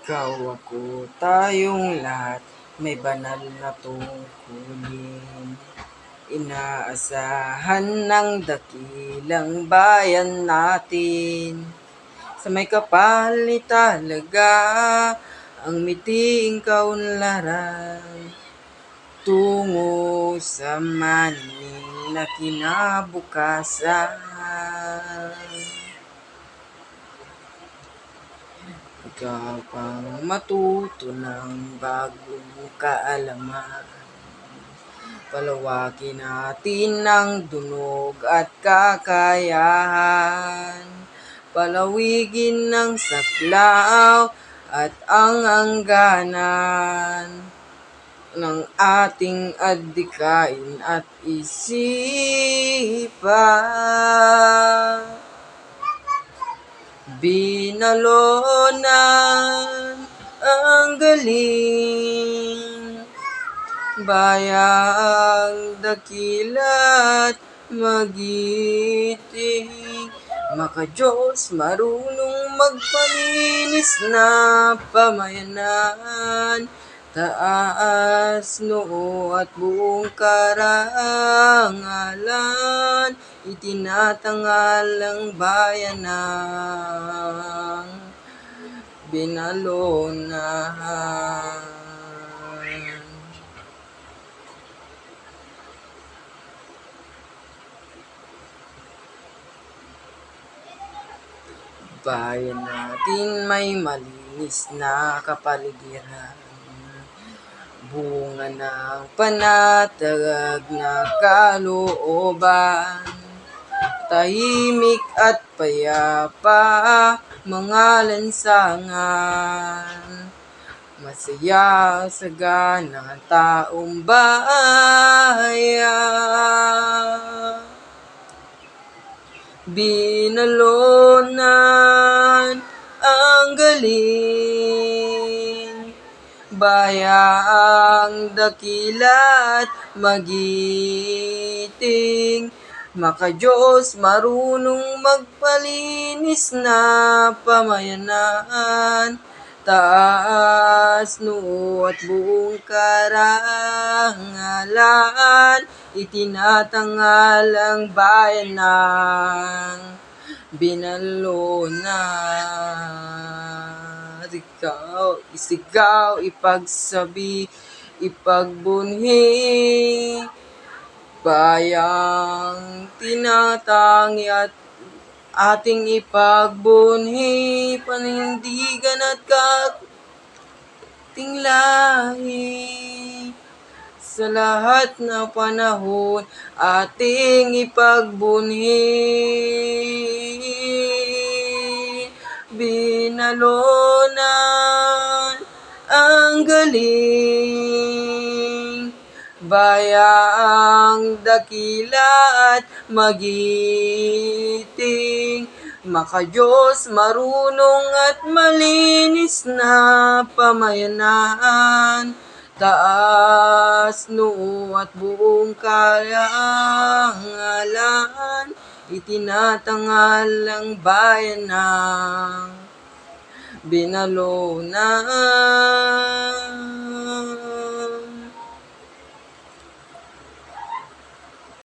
Ikaw, ako, tayong lahat may banal na tungkulin. Inaasahan ng dakilang bayan natin. Sa may kapal ni talaga ang miting kaunlaran. Tungo sa maning na kinabukasan. Ikaw pang matuto ng bagong kaalaman. Palawakin natin ang dunog at kakayahan. Palawigin ng saklaw at ang hangganan ng ating adhikain at isipan. Binalonan ang galing, bayang dakila't magiting, maka-Diyos marunong magpalinis na pamayanan, taas noo at buong karangalan, itinatangal ang bayan ng binalonan. Bayan natin may malinis na kapaligiran, bunga ng panatag na kalooban, tahimik at payapa mga lansangan, masaya sagana ang taong bayan. Binalonan ang galing, bayang dakila't magiting, maka-Diyos marunong magpalinis na pamayanan, taas noo at buong karangalan, itinatangal ang bayan ng binalonan. Isigaw, ipagsabi, ipagbunhi, bayang tinatangi at ating ipagbunhi, panindigan at kating lahi. Sa lahat na panahon, ating ipagbunhi. Binalonan ang galing, bayang dakila at magiting, maka-Diyos marunong at malinis na pamayanan, taas noo at buong karangalan, itinatangal ang bayan ng binalonan.